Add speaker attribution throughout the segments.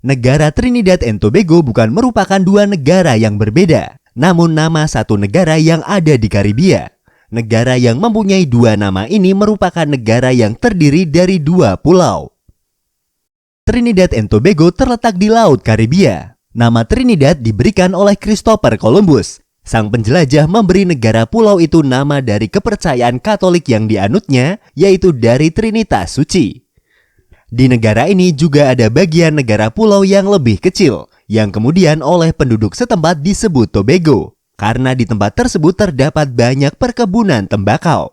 Speaker 1: Negara Trinidad and Tobago bukan merupakan dua negara yang berbeda, namun nama satu negara yang ada di Karibia. Negara yang mempunyai dua nama ini merupakan negara yang terdiri dari dua pulau. Trinidad and Tobago terletak di Laut Karibia. Nama Trinidad diberikan oleh Christopher Columbus. Sang penjelajah memberi negara pulau itu nama dari kepercayaan Katolik yang dianutnya, yaitu dari Trinitas Suci. Di negara ini juga ada bagian negara pulau yang lebih kecil, yang kemudian oleh penduduk setempat disebut Tobago, karena di tempat tersebut terdapat banyak perkebunan tembakau.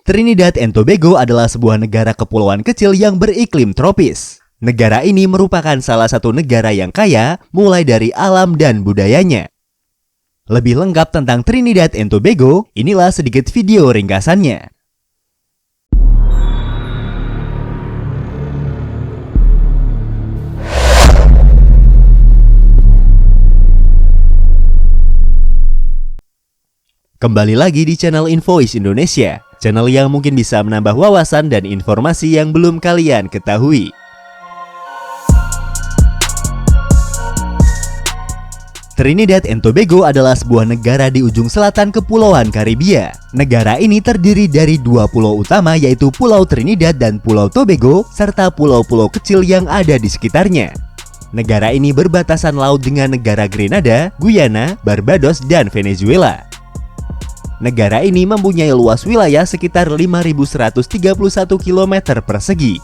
Speaker 1: Trinidad and Tobago adalah sebuah negara kepulauan kecil yang beriklim tropis. Negara ini merupakan salah satu negara yang kaya, mulai dari alam dan budayanya. Lebih lengkap tentang Trinidad and Tobago, inilah sedikit video ringkasannya. Kembali lagi di channel Invoice Indonesia, channel yang mungkin bisa menambah wawasan dan informasi yang belum kalian ketahui. Trinidad and Tobago adalah sebuah negara di ujung selatan Kepulauan Karibia. Negara ini terdiri dari dua pulau utama, yaitu Pulau Trinidad dan Pulau Tobago, serta pulau-pulau kecil yang ada di sekitarnya. Negara ini berbatasan laut dengan negara Grenada, Guyana, Barbados, dan Venezuela. Negara ini mempunyai luas wilayah sekitar 5.131 km persegi.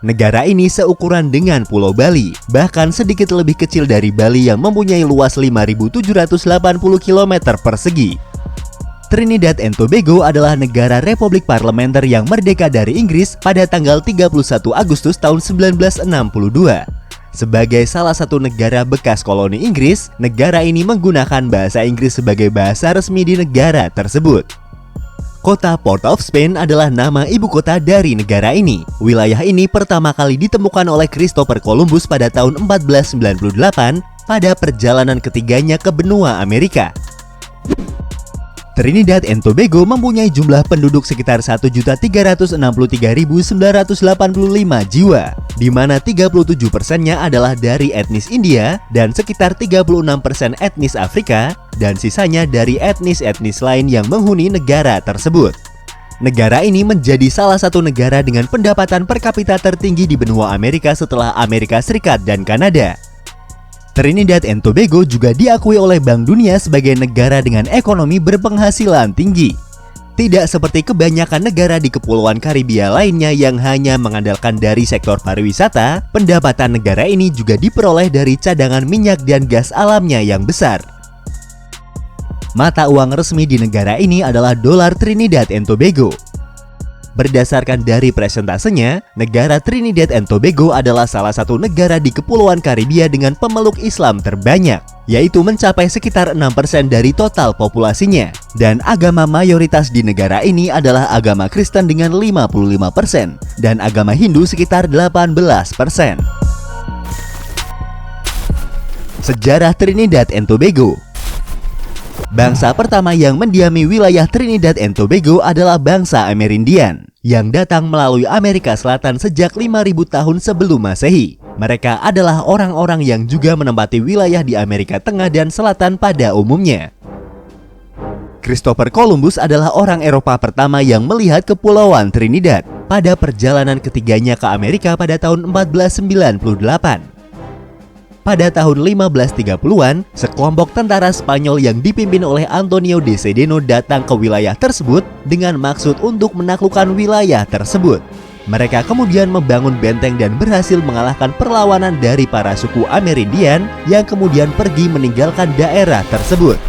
Speaker 1: Negara ini seukuran dengan Pulau Bali, bahkan sedikit lebih kecil dari Bali yang mempunyai luas 5.780 km persegi. Trinidad and Tobago adalah negara republik parlementer yang merdeka dari Inggris pada tanggal 31 Agustus tahun 1962. Sebagai salah satu negara bekas koloni Inggris, negara ini menggunakan bahasa Inggris sebagai bahasa resmi di negara tersebut. Kota Port of Spain adalah nama ibu kota dari negara ini. Wilayah ini pertama kali ditemukan oleh Christopher Columbus pada tahun 1498 pada perjalanan ketiganya ke benua Amerika. Trinidad and Tobago mempunyai jumlah penduduk sekitar 1.363.985 jiwa, di mana 37%-nya adalah dari etnis India dan sekitar 36% etnis Afrika, dan sisanya dari etnis-etnis lain yang menghuni negara tersebut. Negara ini menjadi salah satu negara dengan pendapatan per kapita tertinggi di benua Amerika setelah Amerika Serikat dan Kanada. Trinidad and Tobago juga diakui oleh Bank Dunia sebagai negara dengan ekonomi berpenghasilan tinggi. Tidak seperti kebanyakan negara di Kepulauan Karibia lainnya yang hanya mengandalkan dari sektor pariwisata, pendapatan negara ini juga diperoleh dari cadangan minyak dan gas alamnya yang besar. Mata uang resmi di negara ini adalah dolar Trinidad and Tobago. Berdasarkan dari presentasenya, negara Trinidad and Tobago adalah salah satu negara di Kepulauan Karibia dengan pemeluk Islam terbanyak, yaitu mencapai sekitar 6% dari total populasinya. Dan agama mayoritas di negara ini adalah agama Kristen dengan 55% dan agama Hindu sekitar 18%. Sejarah Trinidad and Tobago. Bangsa pertama yang mendiami wilayah Trinidad and Tobago adalah bangsa Amerindian yang datang melalui Amerika Selatan sejak 5.000 tahun sebelum Masehi. Mereka adalah orang-orang yang juga menempati wilayah di Amerika Tengah dan Selatan pada umumnya. Christopher Columbus adalah orang Eropa pertama yang melihat kepulauan Trinidad pada perjalanan ketiganya ke Amerika pada tahun 1498. Pada tahun 1530-an, sekelompok tentara Spanyol yang dipimpin oleh Antonio de Sedeno datang ke wilayah tersebut dengan maksud untuk menaklukkan wilayah tersebut. Mereka kemudian membangun benteng dan berhasil mengalahkan perlawanan dari para suku Amerindian yang kemudian pergi meninggalkan daerah tersebut.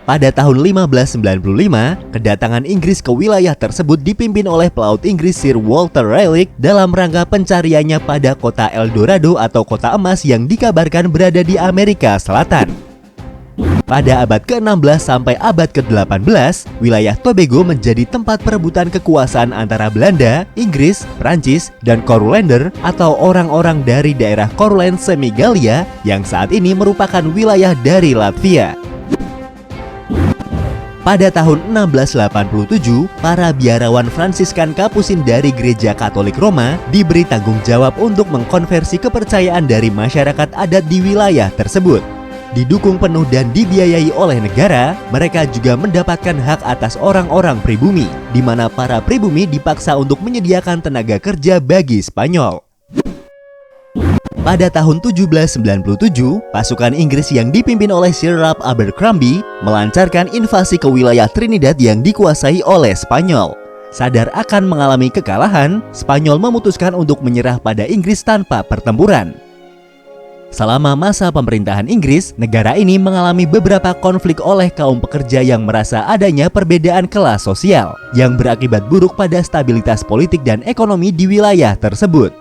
Speaker 1: Pada tahun 1595, kedatangan Inggris ke wilayah tersebut dipimpin oleh pelaut Inggris Sir Walter Raleigh dalam rangka pencariannya pada kota El Dorado atau kota emas yang dikabarkan berada di Amerika Selatan. Pada abad ke-16 sampai abad ke-18, wilayah Tobago menjadi tempat perebutan kekuasaan antara Belanda, Inggris, Prancis, dan Courlander atau orang-orang dari daerah Courland Semigalia yang saat ini merupakan wilayah dari Latvia. Pada tahun 1687, para biarawan Fransiskan Kapusin dari Gereja Katolik Roma diberi tanggung jawab untuk mengkonversi kepercayaan dari masyarakat adat di wilayah tersebut. Didukung penuh dan dibiayai oleh negara, mereka juga mendapatkan hak atas orang-orang pribumi, di mana para pribumi dipaksa untuk menyediakan tenaga kerja bagi Spanyol. Pada tahun 1797, pasukan Inggris yang dipimpin oleh Sir Ralph Abercrombie melancarkan invasi ke wilayah Trinidad yang dikuasai oleh Spanyol. Sadar akan mengalami kekalahan, Spanyol memutuskan untuk menyerah pada Inggris tanpa pertempuran. Selama masa pemerintahan Inggris, negara ini mengalami beberapa konflik oleh kaum pekerja yang merasa adanya perbedaan kelas sosial yang berakibat buruk pada stabilitas politik dan ekonomi di wilayah tersebut.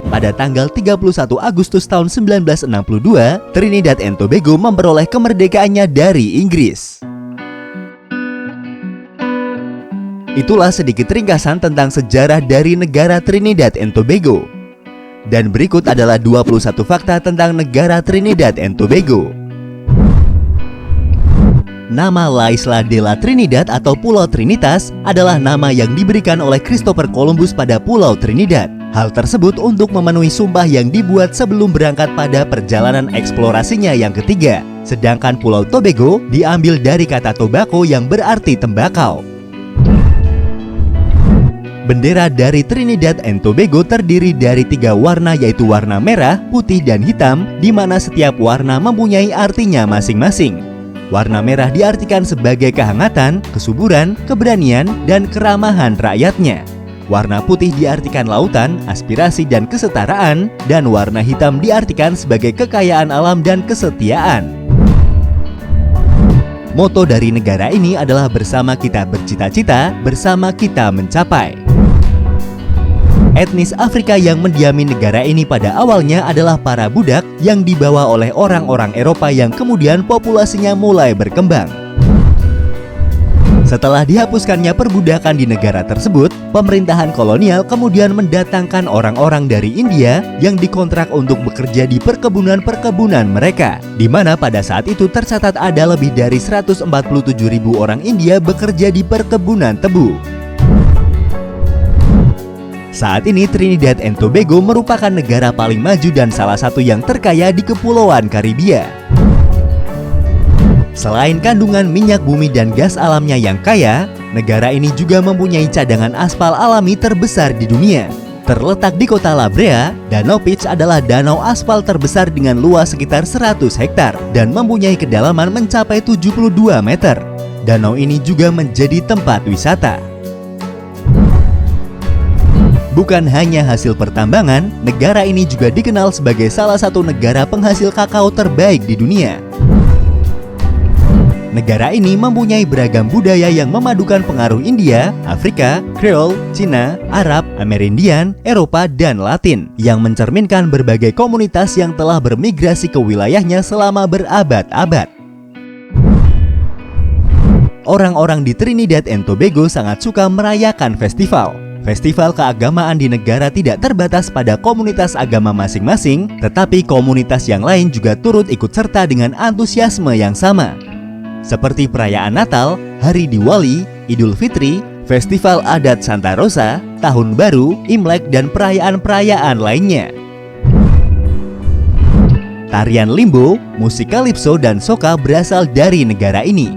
Speaker 1: Pada tanggal 31 Agustus tahun 1962, Trinidad and Tobago memperoleh kemerdekaannya dari Inggris. Itulah sedikit ringkasan tentang sejarah dari negara Trinidad and Tobago. Dan berikut adalah 21 fakta tentang negara Trinidad and Tobago. Nama La Isla de la Trinidad atau Pulau Trinitas adalah nama yang diberikan oleh Christopher Columbus pada Pulau Trinidad. Hal tersebut untuk memenuhi sumpah yang dibuat sebelum berangkat pada perjalanan eksplorasinya yang ketiga. Sedangkan Pulau Tobago diambil dari kata tobacco yang berarti tembakau. Bendera dari Trinidad and Tobago terdiri dari 3 warna, yaitu warna merah, putih, dan hitam, di mana setiap warna mempunyai artinya masing-masing. Warna merah diartikan sebagai kehangatan, kesuburan, keberanian, dan keramahan rakyatnya. Warna putih diartikan lautan, aspirasi, dan kesetaraan, dan warna hitam diartikan sebagai kekayaan alam dan kesetiaan. Moto dari negara ini adalah bersama kita bercita-cita, bersama kita mencapai. Etnis Afrika yang mendiami negara ini pada awalnya adalah para budak yang dibawa oleh orang-orang Eropa yang kemudian populasinya mulai berkembang. Setelah dihapuskannya perbudakan di negara tersebut, pemerintahan kolonial kemudian mendatangkan orang-orang dari India yang dikontrak untuk bekerja di perkebunan-perkebunan mereka, di mana pada saat itu tercatat ada lebih dari 147.000 orang India bekerja di perkebunan tebu. Saat ini Trinidad and Tobago merupakan negara paling maju dan salah satu yang terkaya di Kepulauan Karibia. Selain kandungan minyak bumi dan gas alamnya yang kaya, negara ini juga mempunyai cadangan aspal alami terbesar di dunia. Terletak di kota La Brea, Danau Peach adalah danau aspal terbesar dengan luas sekitar 100 hektar dan mempunyai kedalaman mencapai 72 meter. Danau ini juga menjadi tempat wisata. Bukan hanya hasil pertambangan, negara ini juga dikenal sebagai salah satu negara penghasil kakao terbaik di dunia. Negara ini mempunyai beragam budaya yang memadukan pengaruh India, Afrika, Creole, Cina, Arab, Amerindian, Eropa, dan Latin yang mencerminkan berbagai komunitas yang telah bermigrasi ke wilayahnya selama berabad-abad. Orang-orang di Trinidad and Tobago sangat suka merayakan festival. Festival keagamaan di negara tidak terbatas pada komunitas agama masing-masing, tetapi komunitas yang lain juga turut ikut serta dengan antusiasme yang sama. Seperti perayaan Natal, Hari Diwali, Idul Fitri, Festival Adat Santa Rosa, Tahun Baru, Imlek, dan perayaan-perayaan lainnya. Tarian limbo, musik kalipso, dan soca berasal dari negara ini.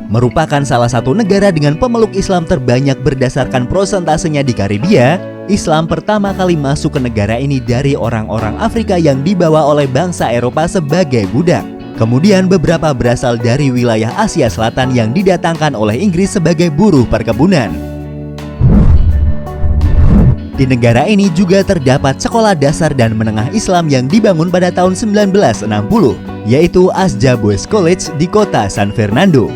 Speaker 1: Merupakan salah satu negara dengan pemeluk Islam terbanyak berdasarkan prosentasenya di Karibia, Islam pertama kali masuk ke negara ini dari orang-orang Afrika yang dibawa oleh bangsa Eropa sebagai budak. Kemudian beberapa berasal dari wilayah Asia Selatan yang didatangkan oleh Inggris sebagai buruh perkebunan. Di negara ini juga terdapat sekolah dasar dan menengah Islam yang dibangun pada tahun 1960, yaitu Asja Boys College di kota San Fernando.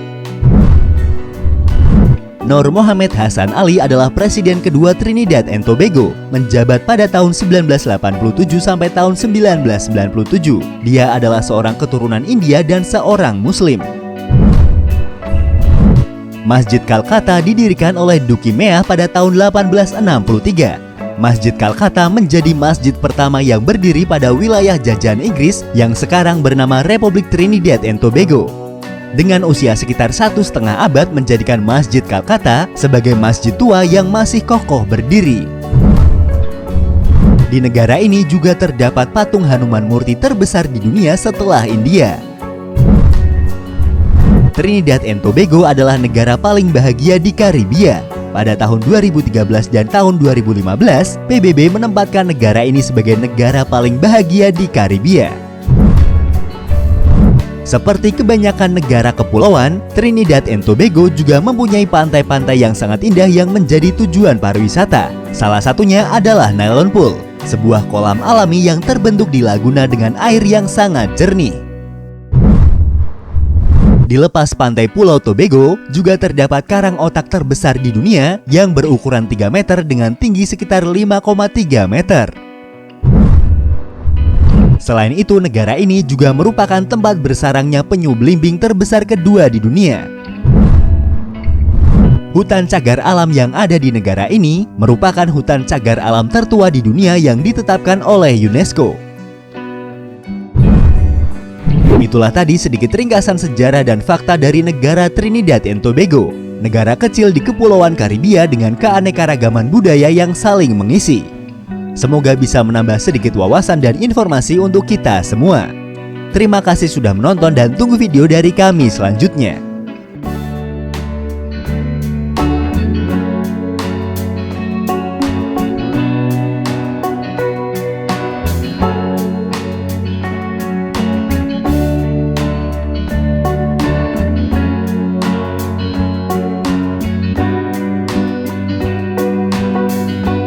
Speaker 1: Nur Mohammed Hassan Ali adalah presiden kedua Trinidad and Tobago, menjabat pada tahun 1987 sampai tahun 1997. Dia adalah seorang keturunan India dan seorang Muslim. Masjid Calcutta didirikan oleh Duki Meah pada tahun 1863. Masjid Calcutta menjadi masjid pertama yang berdiri pada wilayah jajahan Inggris yang sekarang bernama Republik Trinidad and Tobago. Dengan usia sekitar 1,5 abad menjadikan Masjid Calcutta sebagai masjid tua yang masih kokoh berdiri. Di negara ini juga terdapat patung Hanuman Murti terbesar di dunia setelah India. Trinidad and Tobago adalah negara paling bahagia di Karibia. Pada tahun 2013 dan tahun 2015, PBB menempatkan negara ini sebagai negara paling bahagia di Karibia. Seperti kebanyakan negara kepulauan, Trinidad and Tobago juga mempunyai pantai-pantai yang sangat indah yang menjadi tujuan pariwisata. Salah satunya adalah Nylon Pool, sebuah kolam alami yang terbentuk di laguna dengan air yang sangat jernih. Di lepas pantai Pulau Tobago juga terdapat karang otak terbesar di dunia yang berukuran 3 meter dengan tinggi sekitar 5,3 meter. Selain itu, negara ini juga merupakan tempat bersarangnya penyu belimbing terbesar kedua di dunia. Hutan cagar alam yang ada di negara ini merupakan hutan cagar alam tertua di dunia yang ditetapkan oleh UNESCO. Itulah tadi sedikit ringkasan sejarah dan fakta dari negara Trinidad and Tobago, negara kecil di Kepulauan Karibia dengan keanekaragaman budaya yang saling mengisi. Semoga bisa menambah sedikit wawasan dan informasi untuk kita semua. Terima kasih sudah menonton dan tunggu video dari kami selanjutnya.